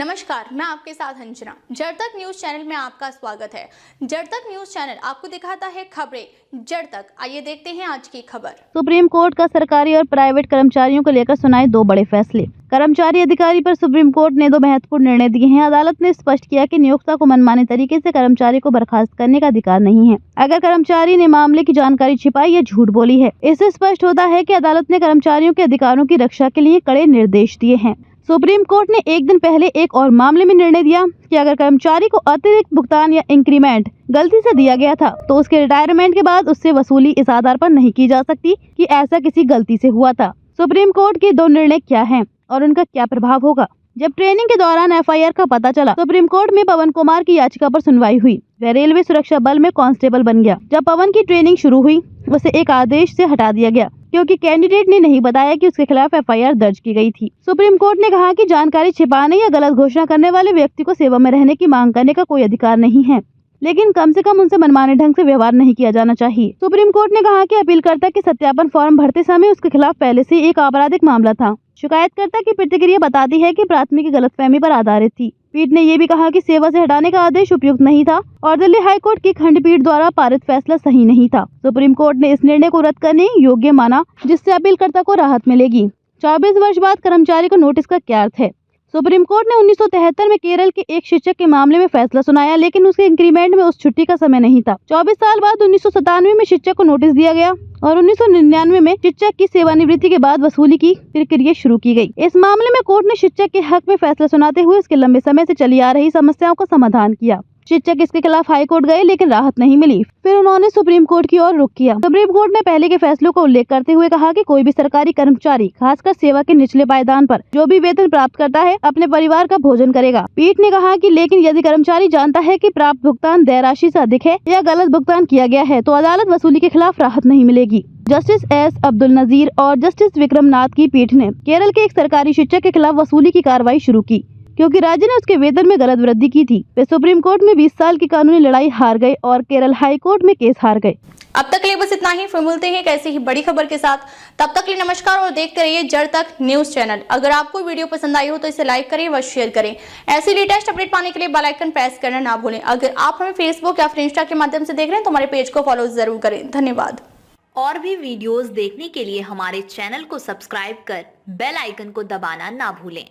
नमस्कार, मैं आपके साथ अंजना। जड़ तक न्यूज चैनल में आपका स्वागत है। जड़ तक न्यूज चैनल आपको दिखाता है खबरें जड़ तक। आइए देखते हैं आज की खबर। सुप्रीम कोर्ट का सरकारी और प्राइवेट कर्मचारियों को लेकर सुनाए दो बड़े फैसले। कर्मचारी अधिकारी पर सुप्रीम कोर्ट ने दो महत्वपूर्ण निर्णय दिए हैं। अदालत ने स्पष्ट किया कि नियोक्ता को मनमाने तरीके से कर्मचारी को बर्खास्त करने का अधिकार नहीं है अगर कर्मचारी ने मामले की जानकारी छिपाई या झूठ बोली है। इससे स्पष्ट होता है कि अदालत ने कर्मचारियों के अधिकारों की रक्षा के लिए कड़े निर्देश दिए हैं। सुप्रीम कोर्ट ने एक दिन पहले एक और मामले में निर्णय दिया कि अगर कर्मचारी को अतिरिक्त भुगतान या इंक्रीमेंट गलती से दिया गया था तो उसके रिटायरमेंट के बाद उससे वसूली इस आधार पर नहीं की जा सकती कि ऐसा किसी गलती से हुआ था। सुप्रीम कोर्ट के दो निर्णय क्या हैं और उनका क्या प्रभाव होगा? जब ट्रेनिंग के दौरान एफआईआर का पता चला, सुप्रीम कोर्ट में पवन कुमार की याचिका पर सुनवाई हुई। वह रेलवे सुरक्षा बल में कांस्टेबल बन गया। जब पवन की ट्रेनिंग शुरू हुई, उसे एक आदेश से हटा दिया गया क्योंकि कैंडिडेट ने नहीं बताया कि उसके खिलाफ एफआईआर दर्ज की गई थी। सुप्रीम कोर्ट ने कहा कि जानकारी छिपाने या गलत घोषणा करने वाले व्यक्ति को सेवा में रहने की मांग करने का कोई अधिकार नहीं है, लेकिन कम से कम उनसे मनमाने ढंग से व्यवहार नहीं किया जाना चाहिए। सुप्रीम कोर्ट ने कहा कि अपीलकर्ता के सत्यापन फॉर्म भरते समय उसके खिलाफ पहले से एक आपराधिक मामला था। शिकायतकर्ता की प्रतिक्रिया बताती है कि प्राथमिकी गलतफहमी पर आधारित थी। पीठ ने ये भी कहा कि सेवा से हटाने का आदेश उपयुक्त नहीं था और दिल्ली हाईकोर्ट की खंडपीठ द्वारा पारित फैसला सही नहीं था। सुप्रीम कोर्ट ने इस निर्णय को रद्द करने योग्य माना, जिससे अपीलकर्ता को राहत मिलेगी। 24 वर्ष बाद कर्मचारी को नोटिस का क्या अर्थ है? सुप्रीम कोर्ट ने 1973 में केरल के एक शिक्षक के मामले में फैसला सुनाया, लेकिन उसके इंक्रीमेंट में उस छुट्टी का समय नहीं था। 24 साल बाद 1997 में शिक्षक को नोटिस दिया गया और 1999 में शिक्षक की सेवानिवृत्ति के बाद वसूली की प्रक्रिया शुरू की गई। इस मामले में कोर्ट ने शिक्षक के हक में फैसला सुनाते हुए उसके लंबे समय से चली आ रही समस्याओं का समाधान किया। शिक्षक इसके खिलाफ हाई कोर्ट गए, लेकिन राहत नहीं मिली। फिर उन्होंने सुप्रीम कोर्ट की ओर रुख किया। सुप्रीम कोर्ट ने पहले के फैसलों का उल्लेख करते हुए कहा कि कोई भी सरकारी कर्मचारी, खासकर सेवा के निचले पायदान पर जो भी वेतन प्राप्त करता है, अपने परिवार का भोजन करेगा। पीठ ने कहा कि लेकिन यदि कर्मचारी जानता है कि प्राप्त भुगतान देय राशि से अधिक है या गलत भुगतान किया गया है, तो अदालत वसूली के खिलाफ राहत नहीं मिलेगी। जस्टिस एस अब्दुल नजीर और जस्टिस विक्रम नाथ की पीठ ने केरल के एक सरकारी शिक्षक के खिलाफ वसूली की कार्रवाई शुरू की क्योंकि राज्य ने उसके वेतन में गलत वृद्धि की थी। वे सुप्रीम कोर्ट में 20 साल की कानूनी लड़ाई हार गए और केरल हाई कोर्ट में केस हार गए। अब तक के लिए बस इतना ही। फिर मिलते हैं एक ऐसी ही बड़ी खबर के साथ। तब तक के लिए नमस्कार और देखते रहिए जड़ तक न्यूज चैनल। अगर आपको वीडियो पसंद आई हो तो इसे लाइक करें व शेयर करें। ऐसी लेटेस्ट अपडेट पाने के लिए बेल आइकन प्रेस करना ना भूलें। अगर आप हमें फेसबुक या फिर इंस्टा के माध्यम से देख रहे हैं तो हमारे पेज को फॉलो जरूर करें। धन्यवाद। और भी वीडियोस देखने के लिए हमारे चैनल को सब्सक्राइब कर बेल आइकन को दबाना ना भूलें।